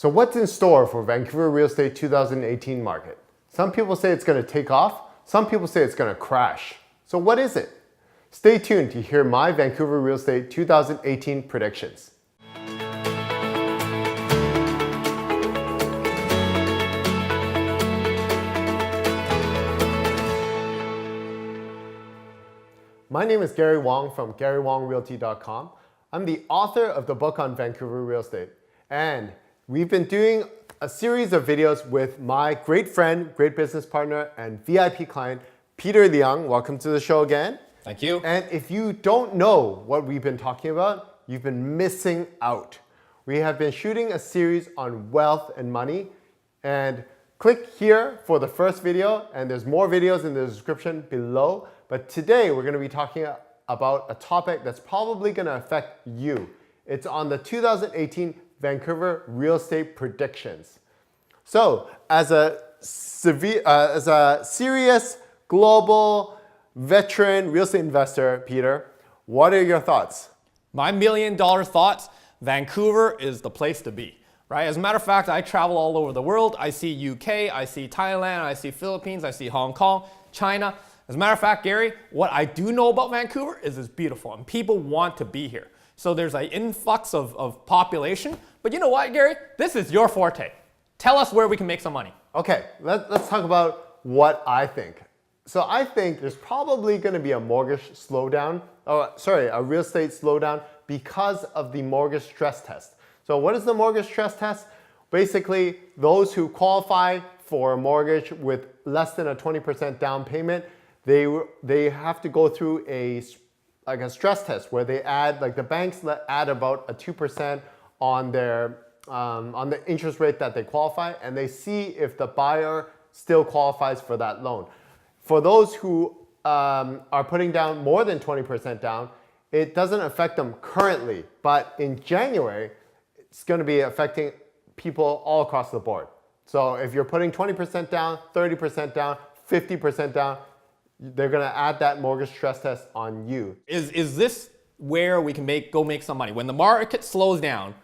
So what's in store for Vancouver Real Estate 2018 market? Some people say it's going to take off. Some people say it's going to crash. So what is it? Stay tuned to hear my Vancouver Real Estate 2018 predictions. My name is Gary Wong from GaryWongRealty.com. I'm the author of the book on Vancouver real estate. And we've been doing a series of videos with my great friend, great business partner, and VIP client, Peter Leung. Welcome to the show again. Thank you. And if you don't know what we've been talking about, you've been missing out. We have been shooting a series on wealth and money. And click here for the first video, and there's more videos in the description below. But today we're going to be talking about a topic that's probably going to affect you. It's on the 2018 Vancouver real estate predictions. So as a serious global veteran real estate investor, Peter, what are your thoughts? My $1 million thoughts, Vancouver is the place to be, right? As a matter of fact, I travel all over the world. I see UK, I see Thailand, I see Philippines, I see Hong Kong, China. As a matter of fact, Gary, what I do know about Vancouver is it's beautiful and people want to be here. So there's an influx of population. But you know what, Gary? This is your forte. Tell us where we can make some money. Okay, let's talk about what I think. So I think there's probably going to be a mortgage slowdown, a real estate slowdown because of the mortgage stress test. So what is the mortgage stress test? Basically, those who qualify for a mortgage with less than a 20% down payment, they have to go through a stress test where they add, like the banks add about a 2% on the interest rate that they qualify, and they see if the buyer still qualifies for that loan. For those who are putting down more than 20% down, it doesn't affect them currently, but in January, it's going to be affecting people all across the board. So if you're putting 20% down, 30% down, 50% down, they're going to add that mortgage stress test on you. Is this where we can go make some money? When the market slows down,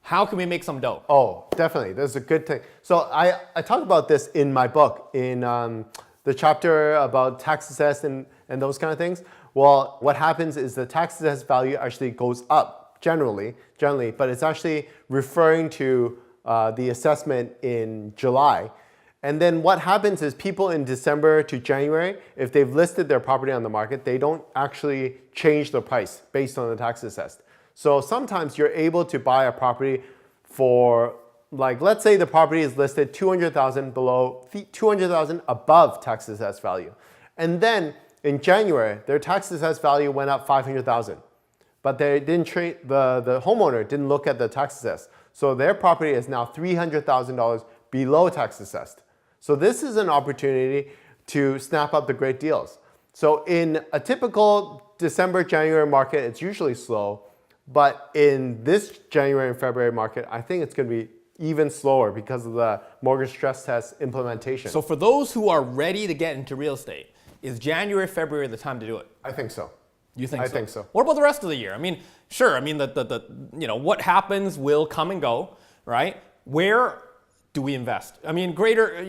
how can we make some dough? Oh, definitely. That's a good thing. So I talk about this in my book, in the chapter about tax assessed and those kind of things. Well, what happens is the tax assessed value actually goes up generally, but it's actually referring to the assessment in July. And then what happens is people in December to January, if they've listed their property on the market, they don't actually change the price based on the tax assessed. So sometimes you're able to buy a property for, like, let's say the property is listed $200,000 below, $200,000 above tax assessed value. And then in January, their tax assessed value went up $500,000. But they didn't the homeowner didn't look at the tax assessed. So their property is now $300,000 below tax assessed. So this is an opportunity to snap up the great deals. So in a typical December, January market, it's usually slow. But in this January and February market, I think it's going to be even slower because of the mortgage stress test implementation. So for those who are ready to get into real estate, is January, February the time to do it? I think so. You think so? I think so. What about the rest of the year? I mean, sure. I mean, what happens will come and go, right? Where do we invest? I mean, greater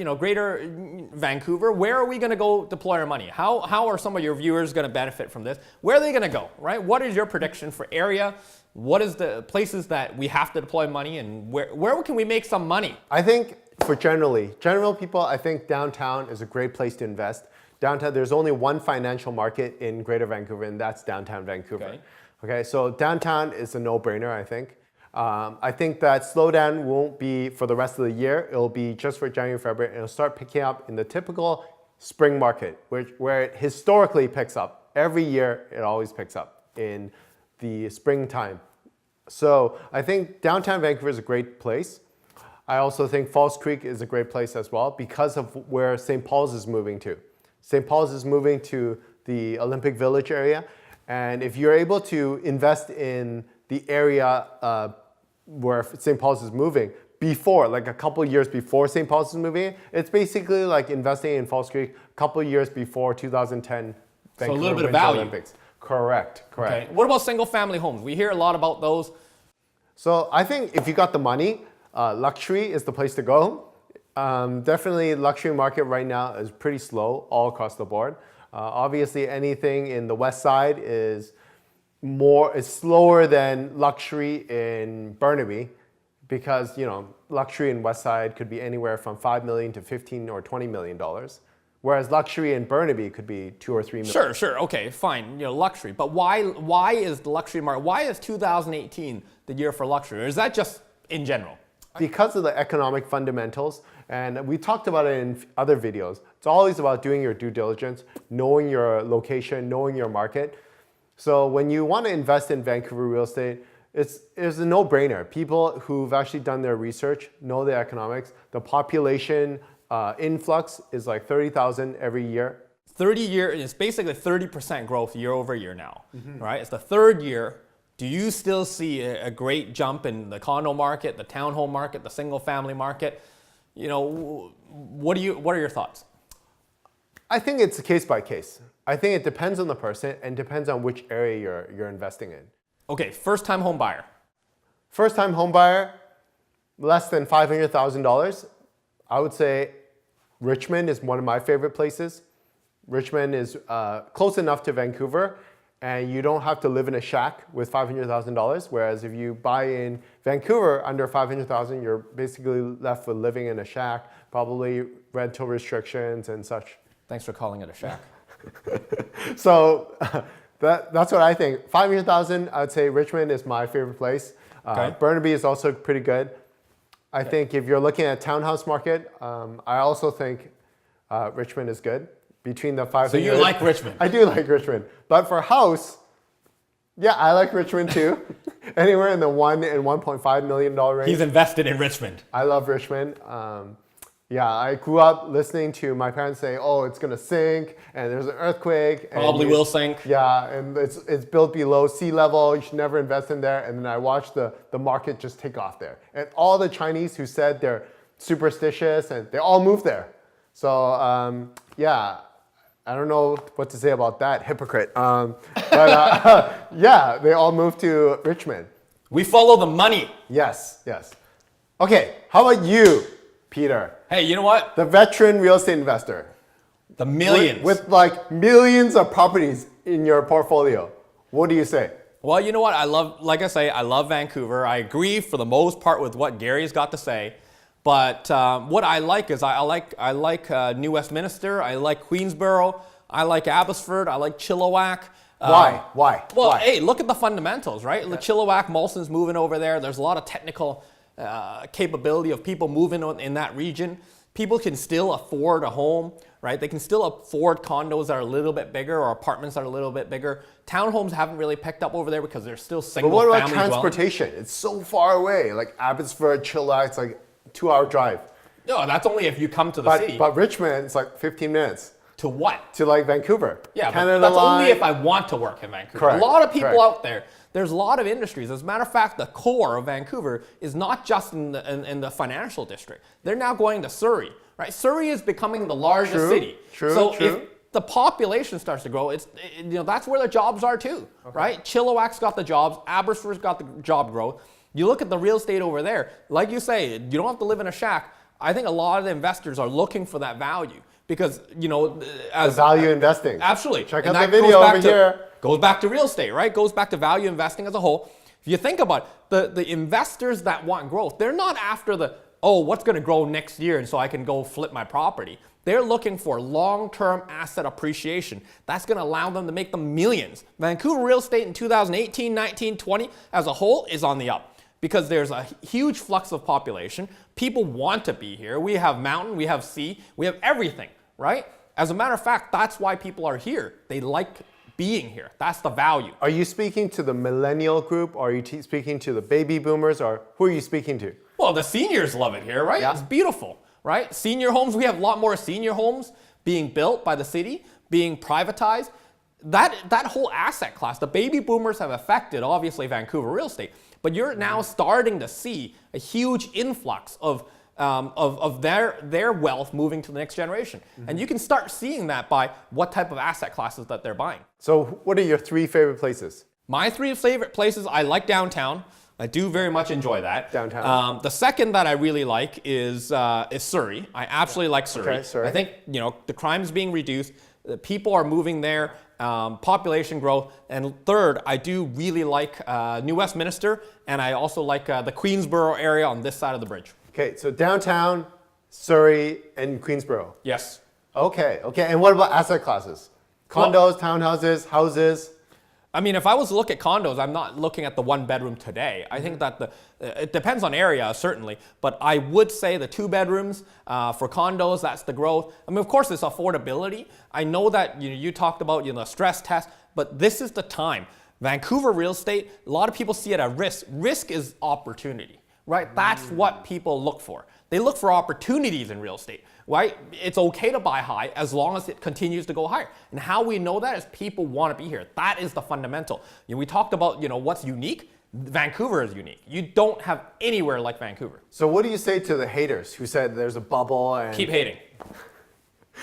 Vancouver, where are we going to go deploy our money? How are some of your viewers going to benefit from this? Where are they going to go, right? What is your prediction for area? What is the places that we have to deploy money, and where can we make some money? I think for general people, I think downtown is a great place to invest. Downtown, there's only one financial market in Greater Vancouver, and that's downtown Vancouver. Okay, so downtown is a no-brainer, I think. I think that slowdown won't be for the rest of the year. It'll be just for January, February, and it'll start picking up in the typical spring market, where it historically picks up. Every year, it always picks up in the springtime. So I think downtown Vancouver is a great place. I also think Falls Creek is a great place as well because of where St. Paul's is moving to. St. Paul's is moving to the Olympic Village area. And if you're able to invest in the area where St. Paul's is moving before, like a couple years before St. Paul's is moving, it's basically like investing in Falls Creek a couple years before 2010 Vancouver so a little bit Winter of value. Olympics. Correct. Okay. What about single family homes? We hear a lot about those. So I think if you got the money, luxury is the place to go. Definitely luxury market right now is pretty slow all across the board. Obviously anything in the Westside is slower than luxury in Burnaby because, luxury in Westside could be anywhere from $5 million to $15 or $20 million. Whereas luxury in Burnaby could be $2 or $3 million. Sure, okay, fine, luxury. But why is the luxury market, why is 2018 the year for luxury? Or is that just in general? Because of the economic fundamentals, and we talked about it in other videos, it's always about doing your due diligence, knowing your location, knowing your market. So when you want to invest in Vancouver real estate, it's a no-brainer. People who've actually done their research know the economics. The population influx is like 30,000 every year. 30 year, it's basically 30% growth year over year now, right? It's the third year. Do you still see a great jump in the condo market, the townhome market, the single family market? What are your thoughts? I think it's case by case. I think it depends on the person and depends on which area you're investing in. Okay, first time home buyer. First time home buyer, less than $500,000. I would say Richmond is one of my favorite places. Richmond is close enough to Vancouver, and you don't have to live in a shack with $500,000. Whereas if you buy in Vancouver under $500,000, you're basically left with living in a shack, probably rental restrictions and such. Thanks for calling it a shack. So that's what I think. $500,000, I would say Richmond is my favorite place. Okay. Burnaby is also pretty good. I think if you're looking at townhouse market, I also think Richmond is good. Between the 500. So you like Richmond? I do like Richmond. But for house, yeah, I like Richmond too. Anywhere in the $1 and $1.5 million range. He's invested in Richmond. I love Richmond. Yeah, I grew up listening to my parents say, "Oh, it's gonna sink, and there's an earthquake." Probably will sink. Yeah, and it's built below sea level. You should never invest in there. And then I watched the market just take off there, and all the Chinese who said they're superstitious, and they all moved there. So yeah, I don't know what to say about that, hypocrite. But yeah, they all moved to Richmond. We follow the money. Yes. Okay, how about you, Peter? Hey, you know what? The veteran real estate investor. The millions. With like millions of properties in your portfolio. What do you say? Well, you know what? I love Vancouver. I agree for the most part with what Gary's got to say. But what I like is I like New Westminster. I like Queensborough. I like Abbotsford. I like Chilliwack. Why? Well, Why? hey, look at the fundamentals, right? Okay. Chilliwack, Molson's moving over there. There's a lot of technical capability of people moving in that region. People can still afford a home, right? They can still afford condos that are a little bit bigger or apartments that are a little bit bigger. Townhomes haven't really picked up over there because they're still single family dwellings. But what about transportation? It's so far away. Like Abbotsford, Chilliwack, it's like a 2-hour drive. No, that's only if you come to the city. But Richmond, it's like 15 minutes. To what? To like Vancouver. Yeah, Canada but that's line. only if I want to work in Vancouver. Correct. A lot of people out there, there's a lot of industries. As a matter of fact, the core of Vancouver is not just in the financial district. They're now going to Surrey, right? Surrey is becoming the largest city. So if the population starts to grow, that's where the jobs are too, right? Chilliwack's got the jobs, Abbotsford's got the job growth. You look at the real estate over there, like you say, you don't have to live in a shack. I think a lot of the investors are looking for that value because, as value investing. Absolutely. Check out the video over here. Goes back to real estate, right? Goes back to value investing as a whole. If you think about it, the investors that want growth, they're not after what's going to grow next year and so I can go flip my property. They're looking for long-term asset appreciation. That's going to allow them to make the millions. Vancouver real estate in 2018, 19, 20 as a whole is on the up because there's a huge flux of population. People want to be here. We have mountain, we have sea, we have everything, right? As a matter of fact, that's why people are here. They like being here. That's the value. Are you speaking to the millennial group? Or are you speaking to the baby boomers? Or who are you speaking to? Well, the seniors love it here, right? Yeah. It's beautiful, right? Senior homes, we have a lot more senior homes being built by the city, being privatized. That whole asset class, the baby boomers have affected, obviously, Vancouver real estate. But you're now starting to see a huge influx of their wealth moving to the next generation. Mm-hmm. And you can start seeing that by what type of asset classes that they're buying. So what are your 3 favorite places? My 3 favorite places, I like downtown. I do very much enjoy that. Downtown. The second that I really like is Surrey. I absolutely like Surrey. Okay, Surrey. I think the crime is being reduced. The people are moving there. Population growth. And third, I do really like New Westminster, and I also like the Queensborough area on this side of the bridge. Okay, so downtown, Surrey, and Queensborough. Yes. Okay. And what about asset classes? Condos, townhouses, houses? I mean, if I was to look at condos, I'm not looking at the one bedroom today. I think that it depends on area, certainly, but I would say the 2 bedrooms for condos, that's the growth. I mean, of course, it's affordability. I know that you talked about the stress test, but this is the time. Vancouver real estate, a lot of people see it as risk. Risk is opportunity, right? That's what people look for. They look for opportunities in real estate, right? It's okay to buy high as long as it continues to go higher. And how we know that is people want to be here. That is the fundamental. We talked about what's unique. Vancouver is unique. You don't have anywhere like Vancouver. So what do you say to the haters who said there's a bubble and... Keep hating.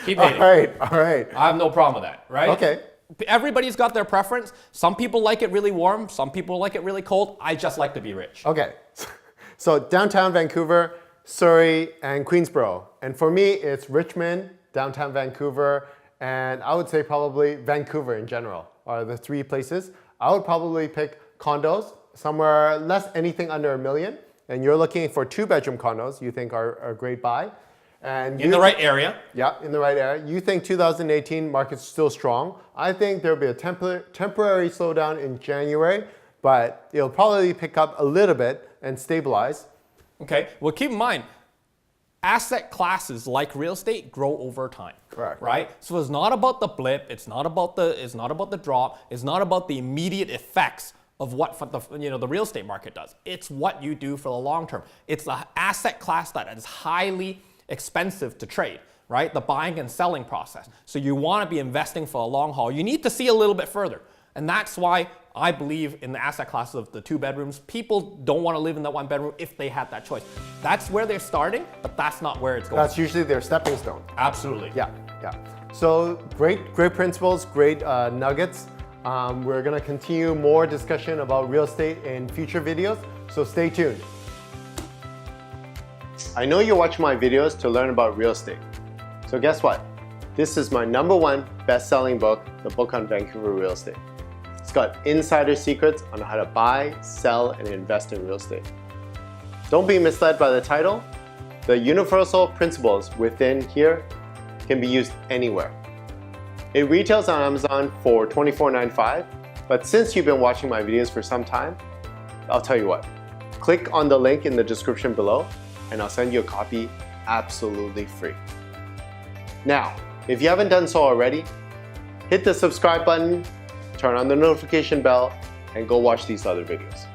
Keep hating. All right. I have no problem with that, right? Okay. Everybody's got their preference. Some people like it really warm. Some people like it really cold. I just like to be rich. Okay. So downtown Vancouver, Surrey, and Queensborough. And for me, it's Richmond, downtown Vancouver, and I would say probably Vancouver in general are the 3 places. I would probably pick condos, somewhere less, anything under $1 million. And you're looking for 2-bedroom condos you think are a great buy. And in the right area. Yeah, in the right area. You think 2018 market's still strong. I think there'll be a temporary slowdown in January, but it'll probably pick up a little bit and stabilize. Okay, well keep in mind, asset classes like real estate grow over time. Correct. Right? So it's not about the blip, it's not about the drop, it's not about the immediate effects of what the real estate market does. It's what you do for the long term. It's the asset class that is highly expensive to trade, right? The buying and selling process. So you want to be investing for a long haul. You need to see a little bit further. And that's why I believe in the asset classes of the 2 bedrooms. People don't want to live in that 1 bedroom if they had that choice. That's where they're starting, but that's not where it's going. That's usually their stepping stone. Absolutely. Yeah. So great principles, great nuggets. We're going to continue more discussion about real estate in future videos, so stay tuned. I know you watch my videos to learn about real estate. So guess what? This is my #1 best-selling book, the book on Vancouver real estate. It's got insider secrets on how to buy, sell, and invest in real estate. Don't be misled by the title. The universal principles within here can be used anywhere. It retails on Amazon for $24.95, but since you've been watching my videos for some time, I'll tell you what. Click on the link in the description below, and I'll send you a copy absolutely free. Now, if you haven't done so already, hit the subscribe button, turn on the notification bell, and go watch these other videos.